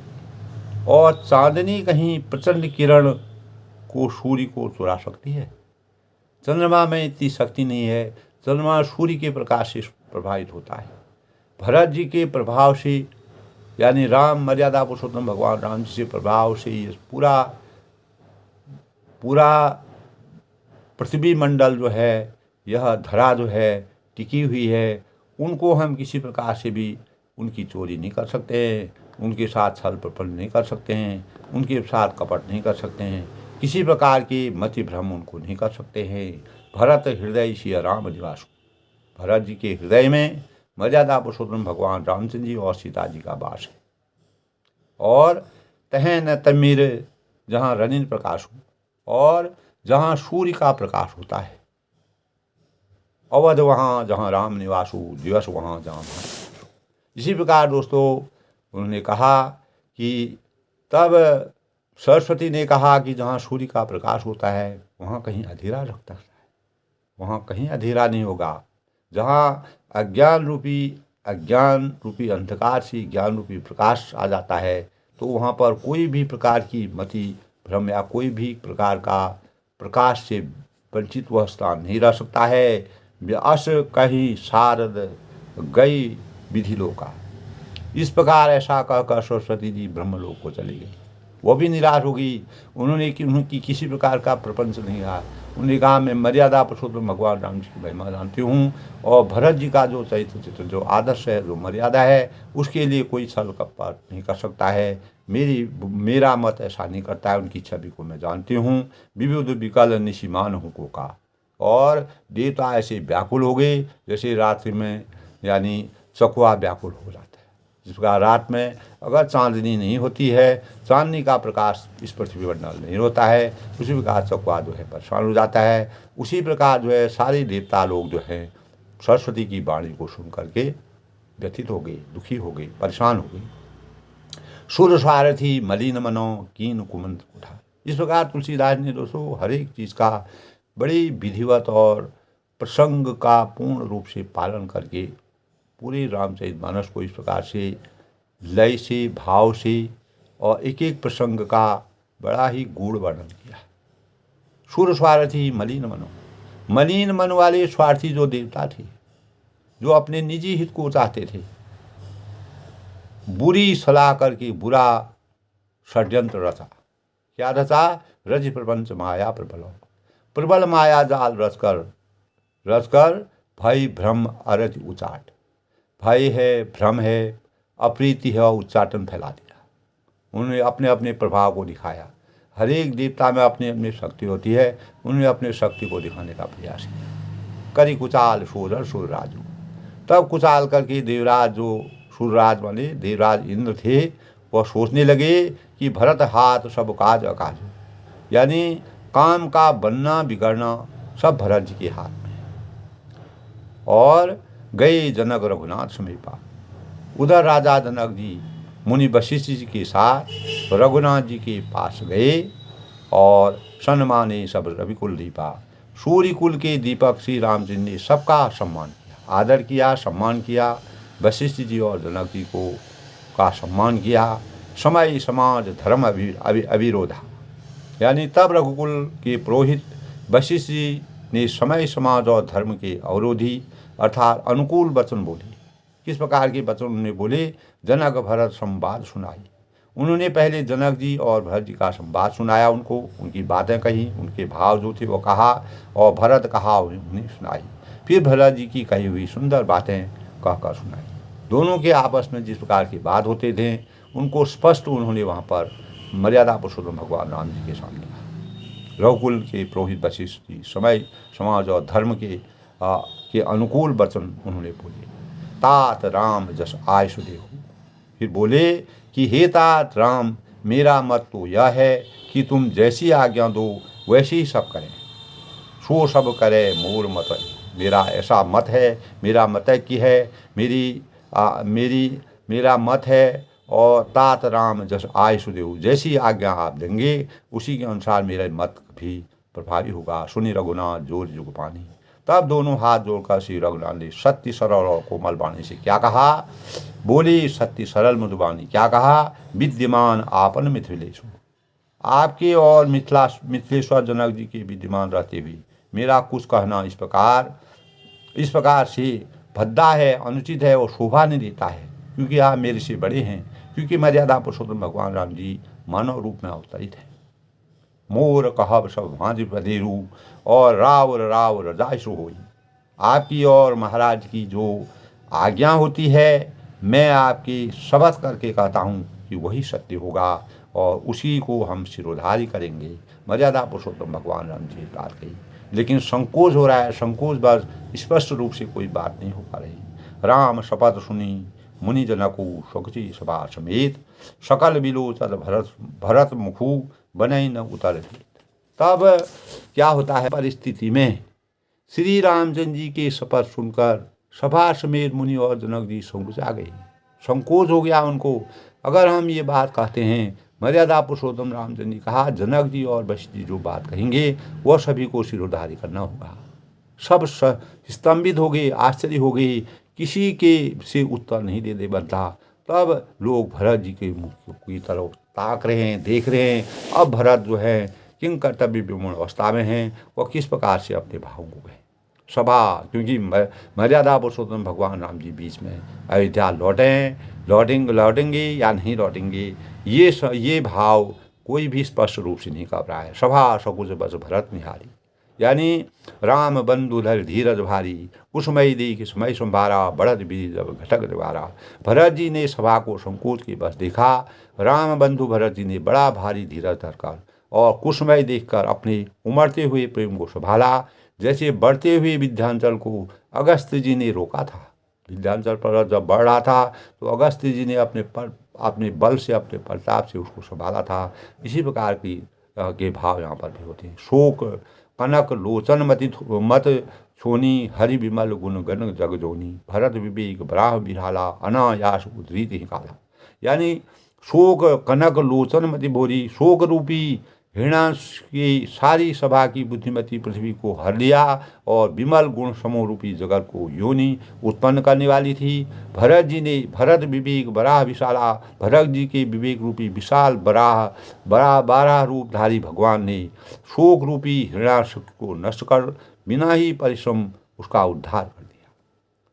और चांदनी कहीं प्रचंड किरण को सूर्य को चुरा सकती है। चंद्रमा में इतनी शक्ति नहीं है, चंद्रमा सूर्य के प्रकाश से प्रभावित होता है। भरत जी के प्रभाव से, यानी राम मर्यादा पुरुषोत्तम भगवान राम जी से प्रभाव से ये पूरा पृथ्वी मंडल जो है, यह धरा जो है टिकी हुई है, उनको हम किसी प्रकार से भी उनकी चोरी नहीं कर सकते हैं, उनके साथ छल प्रपंच नहीं कर सकते हैं, उनके साथ कपट नहीं कर सकते हैं, किसी प्रकार की मति भ्रम उनको नहीं कर सकते हैं। भरत हृदय सिया राम निवास, भरत जी के हृदय में मर्यादा पुरुषोत्तम भगवान रामचंद्र जी और सीता जी का वास है। और तह न तमिर, जहाँ रनिन प्रकाश हो, और जहाँ सूर्य का प्रकाश होता है। अवध वहाँ जहाँ राम निवास हो, दिवस वहाँ जहाँ इसी प्रकार दोस्तों उन्होंने कहा कि तब सरस्वती ने कहा कि जहाँ सूर्य का प्रकाश होता है वहाँ कहीं अंधेरा रखता है, वहाँ कहीं अंधेरा नहीं होगा। जहाँ अज्ञान रूपी अंधकार से ज्ञान रूपी प्रकाश आ जाता है तो वहाँ पर कोई भी प्रकार की मति भ्रम या कोई भी प्रकार का प्रकाश से वंचित वह स्थान नहीं रह सकता है। अस कहीं शारद गई विधि लोका। इस प्रकार ऐसा कहकर सरस्वती जी ब्रह्मलोक को चली गई। वो भी निराश हो गई। उनकी किसी प्रकार का प्रपंच नहीं रहा। उन्होंने कहा मैं मर्यादा पुरुषोत्तम भगवान राम जी की महिमा जानती हूँ और भरत जी का जो चरित्र जो आदर्श है जो मर्यादा है उसके लिए कोई छल कपट नहीं कर सकता है। मेरा मत ऐसा नहीं करता है। उनकी छवि को मैं जानती हूँ। विविध विकल निशिमान हूँ को का। और देवता ऐसे व्याकुल हो गए जैसे रात्रि में यानी चकुआ व्याकुल हो जाता है। जिस प्रकार रात में अगर चांदनी नहीं होती है, चांदनी का प्रकाश इस पृथ्वी पर नहीं होता है, उसी प्रकार चकुआ जो है परेशान हो जाता है। उसी प्रकार जो है सारे देवता लोग जो है सरस्वती की वाणी को सुन करके व्यथित हो गए, दुखी हो गए, परेशान हो गए। सुर सारथी मलिन मनो कीन कुमंत उठा। इस प्रकार तुलसीदास ने दोस्तों हर एक चीज़ का बड़ी विधिवत और प्रसंग का पूर्ण रूप से पालन करके पूरे रामचरितमानस को इस प्रकार से लय से भाव से और एक एक प्रसंग का बड़ा ही गूढ़ वर्णन किया। सुर स्वार्थी मलिन मनो। मलिन मन वाले स्वार्थी जो देवता थे, जो अपने निजी हित को चाहते थे, बुरी सलाह करके बुरा षड्यंत्र रचा। क्या रचा? रज प्रपंच माया प्रबल माया जाल रचकर भय भ्रम अरज उचाट। भय है, भ्रम है, अप्रीति है और उच्चाटन फैला दिया। उन्होंने अपने अपने प्रभाव को दिखाया। हर एक देवता में अपनी अपनी शक्ति होती है। उन्होंने अपने शक्ति को दिखाने का प्रयास किया। करी कुचाल सोरर सूर्यराजू। तब कुचाल करके देवराज जो सूर्यराज वाले देवराज इंद्र थे वह सोचने लगे कि भरत हाथ सब काज अकाज। यानी काम का बनना बिगड़ना सब भरत जी के हाथ में। और गए जनक रघुनाथ समीपा। उधर राजा जनक जी मुनि वशिष्ठ जी के साथ रघुनाथ जी के पास गए और सन्माने सब रविकुल दीपा। सूर्य कुल के दीपक श्री रामचंद्र ने सबका सम्मान किया, आदर किया, सम्मान किया। वशिष्ठ जी और जनक जी को का सम्मान किया। समय समाज धर्म अविरोधा। यानी तब रघुकुल के पुरोहित वशिष्ठ जी ने समय समाज और धर्म के अवरोधी अर्थात अनुकूल वचन बोले। किस प्रकार के वचन उन्होंने बोले? जनक भरत संवाद सुनाई। उन्होंने पहले जनक जी और भरत जी का संवाद सुनाया, उनको उनकी बातें कही, उनके भाव जो थे वो कहा और भरत कहा उन्हें सुनाई। फिर भरत जी की कही हुई सुंदर बातें कहकर सुनाई। दोनों के आपस में जिस प्रकार की बात होते थे उनको स्पष्ट उन्होंने वहाँ पर मर्यादा पुरुषोत्तम भगवान राम जी के सामने कहा। रघुकुल के पुरोहित वशिष्ठ जी समय समाज और धर्म के अनुकूल वचन उन्होंने बोले। तात राम जस आय सुदेहु। फिर बोले कि हे तात राम, मेरा मत तो यह है कि तुम जैसी आज्ञा दो वैसे ही सब करें। सो सब करे मोर मत। मेरा ऐसा मत है, मेरा मत की है, मेरा मत है। और तात राम जस आय सुदेहु, जैसी आज्ञा आप देंगे उसी के अनुसार मेरा मत भी प्रभावी होगा। सुनी रघुनाथ जोर जुग पानी। तब दोनों हाथ जोड़कर श्री रघुनाथ ने सत्य सरल और कोमल वाणी से क्या कहा? बोली सत्य सरल मधुबानी। क्या कहा? विद्यमान आपन मिथिलेशु। आपके और मिथिलेश्वर जनक जी के विद्यमान रहते हुए मेरा कुछ कहना इस प्रकार से भद्दा है, अनुचित है और शोभा नहीं देता है, क्योंकि आप मेरे से बड़े हैं, क्योंकि मर्यादा पुरुषोत्तम भगवान राम जी मानव रूप में अवतरित है। मोर कहब सब भांज बधेरू और राव रजाइशु होई। आपकी और महाराज की जो आज्ञा होती है मैं आपकी शपथ करके कहता हूँ कि वही सत्य होगा और उसी को हम सिरोधारी करेंगे। मर्यादा पुरुषोत्तम भगवान राम जी बात कही, लेकिन संकोच हो रहा है। संकोच बस स्पष्ट रूप से कोई बात नहीं हो पा रही। राम शपथ सुनी मुनि जनकु शोकची सभा समेत। सकल बिलोचन भरत मुखु बनई न उतर। तब क्या होता है परिस्थिति में? श्री रामचंद्र जी के शपथ सुनकर सभा समेत मुनि और जनक जी संकोचा गए, संकोच हो गया उनको। अगर हम ये बात कहते हैं, मर्यादा पुरुषोत्तम रामचंद्र जी कहा, जनक जी और वशिष्ठ जी जो बात कहेंगे वह सभी को सिरोधार्य करना होगा। सब स्तंभित हो गए, आश्चर्य हो गए, किसी के से उत्तर नहीं दे बनता। तब लोग भरत जी के मुख की तरफ ताक रहे हैं, देख रहे हैं। अब भरत जो है किंग कर्तव्य विमूढ़ अवस्था में हैं, वह किस प्रकार से अपने भावों को कहें। सभा, क्योंकि मर्यादा पुरुषोत्तम भगवान राम जी बीच में अयोध्या लौटेंगे या नहीं लौटेंगे, ये भाव कोई भी स्पष्ट रूप से नहीं कर रहा है। सभा सकुच बस भरत निहारी, यानी राम बंधु धर धीरज भारी, कुसुमई देख समय संभारा, बढ़त बीज जब घटक द्वारा। भरत जी ने सभा को संकोच के बस देखा। राम बंधु भरत जी ने बड़ा भारी धीरज धरकर और कुसुमय देखकर अपने उमड़ते हुए प्रेम को संभाला। जैसे बढ़ते हुए विंध्याचल को अगस्त्य जी ने रोका था। विंध्याचल पर्वत जब बढ़ रहा था तो अगस्त्य जी ने अपने बल से, अपने प्रताप से उसको संभाला था। इसी प्रकार के भाव यहाँ पर भी होते हैं। शोक कनक लोचन मत छोनी, हरि विमल गुण गण जग जोनी, भरत विवेक बराह बिरहाला, अनायास उद्धृत ही काला। यानी शोक कनक लोचन मति बोरी, शोक रूपी घृणा की सारी सभा की बुद्धिमती पृथ्वी को हर लिया और विमल गुण समूह रूपी जगत को योनि उत्पन्न करने वाली थी। भरत जी ने, भरत विवेक बराह विशाला, भरत जी के विवेक रूपी विशाल बारह रूपधारी भगवान ने शोक रूपी हृणाशक्ति को नष्ट कर बिना ही परिश्रम उसका उद्धार कर दिया।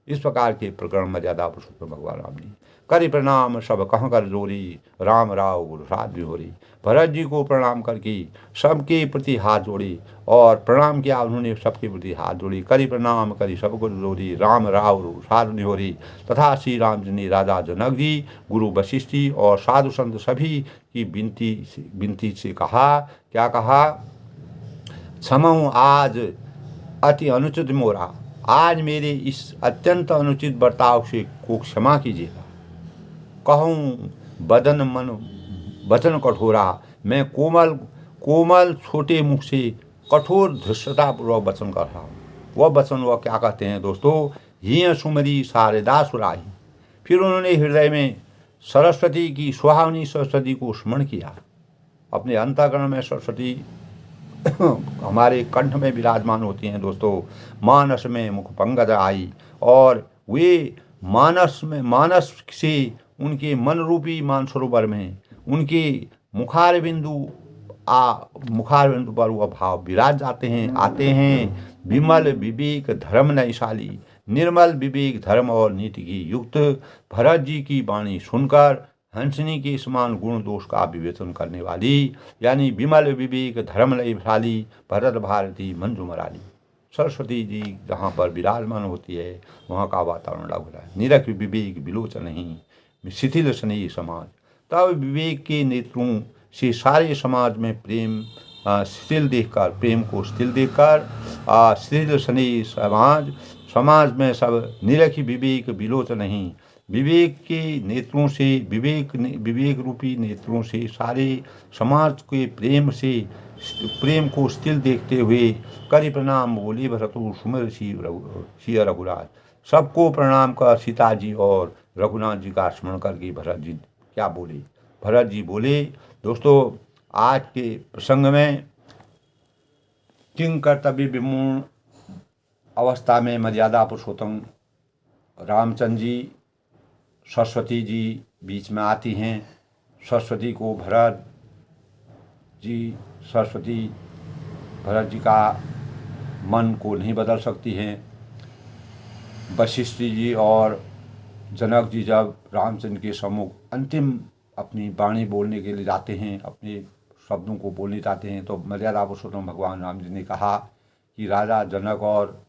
इस प्रकार के प्रकरण मर्यादा पुरुषोत्तम भगवान राम जी करि प्रणाम सब कहाँ कर जोरी, राम राव गुरु साध बिहोरी। भरत जी को प्रणाम करके सबके प्रति हाथ जोड़ी और प्रणाम किया उन्होंने, सबके प्रति हाथ जोड़ी। करि प्रणाम करि सब गुरु जोरी, राम राव गुरु साध बिहोरी। तथा श्री राम जी ने राजा जनक जी, गुरु वशिष्ठ जी और साधु संत सभी की विनती से कहा, क्या कहा, क्षमऊ आज अति अनुचित मोरा, आज मेरे इस अत्यंत अनुचित बर्ताव से को क्षमा कीजिएगा। कहूँ वचन कठोरा, मैं कोमल छोटे मुख से कठोर धृष्टतापूर्वक वचन कर रहा हूँ। वह वचन वह क्या कहते हैं दोस्तों, ही सुमरी शारदा सुराही। फिर उन्होंने हृदय में सरस्वती की, सुहावनी सरस्वती को स्मरण किया। अपने अंतःकरण में सरस्वती हमारे कंठ में विराजमान होती हैं दोस्तों। मानस में मुख पंकज आई, और वे मानस से उनके मन रूपी मानसरोवर में उनके मुखार बिंदु पर वह भाव विराज जाते हैं, आते हैं। विमल विवेक धर्म नैशाली, निर्मल विवेक धर्म और नीति की युक्त भरत जी की वाणी सुनकर हंसनी के समान गुण दोष का विवेचन करने वाली, यानी विमल विवेक धर्म नैशाली भरत भारती मंजू मराली। सरस्वती जी जहाँ पर विराजमान होती है वहाँ का वातावरण अलग होता है। निरख विवेक विलोचन नहीं, शिथिल स्नेही समाज। तब विवेक के नेत्रों से सारे समाज में प्रेम शिथिल देखकर, प्रेम को शिथिल देखकर शिथिल स्नेही समाज में सब निरख विवेक विलोचन नहीं, विवेक के नेत्रों से, विवेक रूपी नेत्रों से सारे समाज के प्रेम को स्थिर देखते हुए करि प्रणाम बोले भरतु सुमिर सिय रघुराज। सबको प्रणाम कर सीता जी और रघुनाथ जी का स्मरण करके भरत जी क्या बोले, भरत जी बोले दोस्तों, आज के प्रसंग में किंग कर्तव्य विमूढ़ अवस्था में मर्यादा पुरुषोत्तम रामचंद्र जी, सरस्वती जी बीच में आती हैं। सरस्वती भरत जी का मन को नहीं बदल सकती हैं। वशिष्ठ जी और जनक जी जब रामचंद्र के सम्मुख अंतिम अपनी वाणी बोलने के लिए जाते हैं, अपने शब्दों को बोलने जाते हैं, तो मर्यादा पुरुषोत्तम भगवान राम जी ने कहा कि राजा जनक और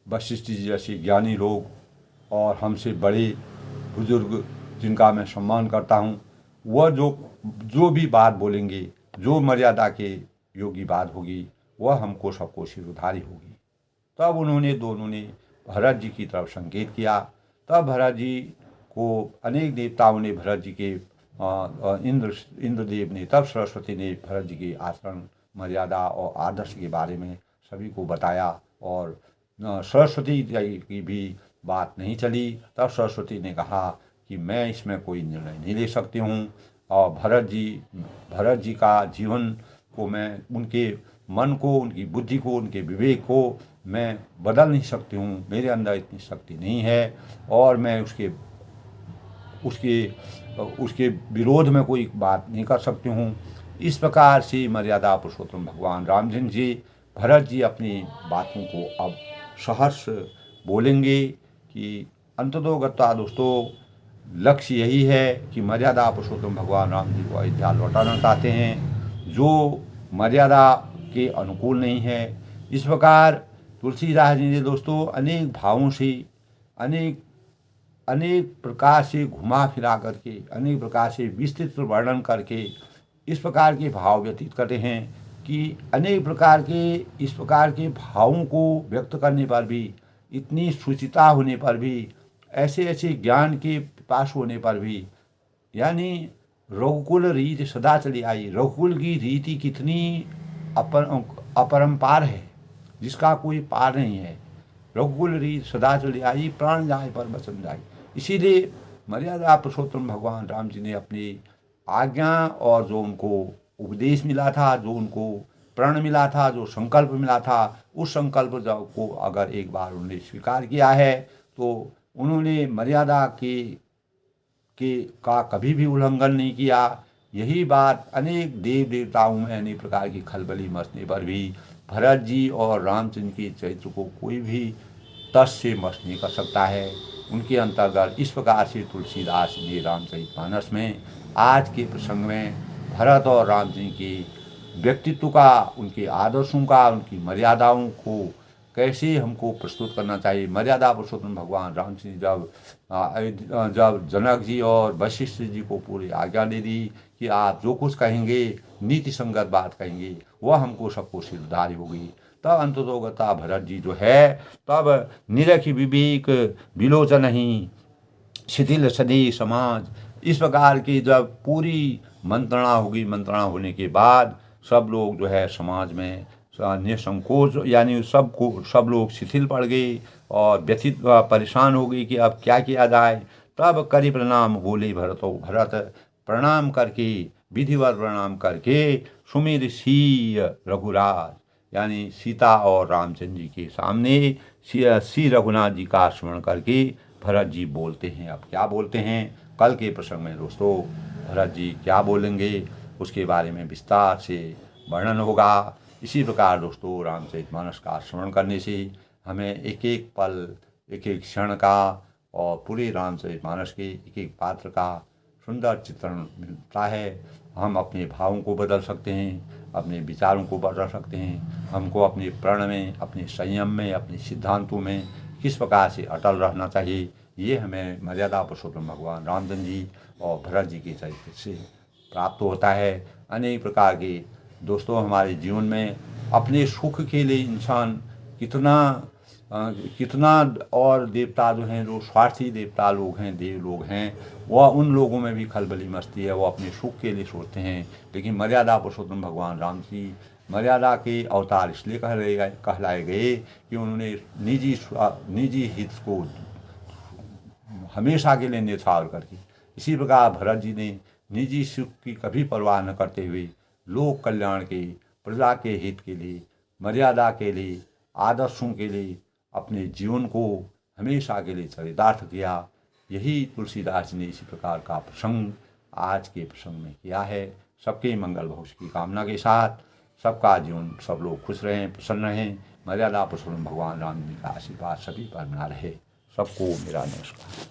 वशिष्ठ जी जैसे ज्ञानी लोग और हमसे बड़े बुजुर्ग जिनका मैं सम्मान करता हूँ, वह जो भी बात बोलेंगे, जो मर्यादा के योगी बात होगी, वह हमको सबको सिरोधारी होगी। तब उन्होंने दोनों ने भरत जी की तरफ संकेत किया। तब भरत जी को अनेक देवताओं ने, भरत जी के इंद्रदेव ने, तब सरस्वती ने भरत जी के आचरण, मर्यादा और आदर्श के बारे में सभी को बताया। और सरस्वती जी की भी बात नहीं चली। तब सरस्वती ने कहा कि मैं इसमें कोई निर्णय नहीं ले सकती हूँ। और भरत जी का जीवन को मैं, उनके मन को, उनकी बुद्धि को, उनके विवेक को मैं बदल नहीं सकती हूँ। मेरे अंदर इतनी शक्ति नहीं है और मैं उसके उसके उसके विरोध में कोई बात नहीं कर सकती हूँ। इस प्रकार से मर्यादा पुरुषोत्तम भगवान रामचंद्र जी, भरत जी अपनी बातों को अब सहर्ष बोलेंगे कि अंततोगत्वा दोस्तों लक्ष्य यही है कि मर्यादा पुरुषोत्तम भगवान राम जी को अयोध्या लौटाना चाहते हैं, जो मर्यादा के अनुकूल नहीं है। इस प्रकार तुलसीदास जी ने दोस्तों अनेक भावों से, अनेक अनेक प्रकार से घुमा फिरा करके, अनेक प्रकार से विस्तृत वर्णन करके इस प्रकार के भाव व्यतीत करते हैं कि अनेक प्रकार के इस प्रकार के भावों को व्यक्त करने पर भी, इतनी सुचिता होने पर भी, ऐसे ऐसे ज्ञान के पास होने पर भी, यानी रघुकुल रीति सदा चली आई। रघुकुल की रीति कितनी अपरंपार है, जिसका कोई पार नहीं है। रघुकुल रीति सदा चली आई, प्राण जाए पर बचन जाए। इसीलिए मर्यादा पुरुषोत्तम भगवान राम जी ने अपनी आज्ञा और जो उनको उपदेश मिला था, जो उनको प्रण मिला था, जो संकल्प मिला था, उस संकल्प को अगर एक बार उन्होंने स्वीकार किया है तो उन्होंने मर्यादा का कभी भी उल्लंघन नहीं किया। यही बात अनेक देव देवताओं में अनेक प्रकार की खलबली मचने पर भी भरत जी और रामचंद्र के चरित्र को कोई भी तस से मस नहीं कर सकता है। उनके अंतर्गत इस प्रकार से तुलसीदास जी रामचरितमानस में आज के प्रसंग में भरत और राम जी के व्यक्तित्व का, उनके आदर्शों का, उनकी मर्यादाओं को कैसे हमको प्रस्तुत करना चाहिए। मर्यादा पुरुषोत्तम भगवान राम जी जब जनक जी और वशिष्ठ जी को पूरी आज्ञा दे दी कि आप जो कुछ कहेंगे, नीति संगत बात कहेंगे, वह हमको सबको सिरदारी होगी, तब अंततोगता भरत जी जो है, तब निरखि विवेक विलोचन ही शिथिल सदी समाज, इस प्रकार की जब पूरी मंत्रणा होगी, मंत्रणा होने के बाद सब लोग जो है समाज में निसंकोच, यानी सब लोग शिथिल पड़ गए और व्यथित परेशान हो गई कि अब क्या किया जाए। तब करी प्रणाम बोले भरत प्रणाम करके, विधिवत प्रणाम करके सुमिर सी रघुराज, यानी सीता और रामचंद्र जी के सामने श्री रघुनाथ जी का स्मरण करके भरत जी बोलते हैं। अब क्या बोलते हैं, कल के प्रसंग में दोस्तों भरत जी क्या बोलेंगे उसके बारे में विस्तार से वर्णन होगा। इसी प्रकार दोस्तों रामचरितमानस का स्मरण करने से हमें एक एक पल, एक एक क्षण का और पूरे रामचरितमानस के एक एक पात्र का सुंदर चित्रण मिलता है। हम अपने भावों को बदल सकते हैं, अपने विचारों को बदल सकते हैं। हमको अपने प्रण में, अपने संयम में, अपने सिद्धांतों में किस प्रकार से अटल रहना चाहिए, ये हमें मर्यादा पुरुषोत्तम भगवान रामचंद्र जी और भरत जी के चरित्र से प्राप्त होता है। अनेक प्रकार के दोस्तों हमारे जीवन में अपने सुख के लिए इंसान कितना और देवता जो हैं, जो स्वार्थी देवता लोग हैं, देव लोग हैं, वह उन लोगों में भी खलबली मचती है। वो अपने सुख के लिए सोचते हैं, लेकिन मर्यादा पुरुषोत्तम भगवान राम जी मर्यादा के अवतार इसलिए कहलाए गए कि उन्होंने निजी हित को हमेशा के लिए न्यौछावर करके, इसी प्रकार भरत जी ने निजी सुख की कभी परवाह न करते हुए लोक कल्याण के, प्रजा के हित के लिए, मर्यादा के लिए, आदर्शों के लिए अपने जीवन को हमेशा के लिए चरितार्थ किया। यही तुलसीदास जी ने इसी प्रकार का प्रसंग आज के प्रसंग में किया है। सबके मंगल भविष्य की कामना के साथ सबका जीवन, सब लोग खुश रहें, प्रसन्न रहें। मर्यादा पुरुषोत्तम भगवान राम जी का आशीर्वाद सभी पर बना रहे। सबको मेरा नमस्कार।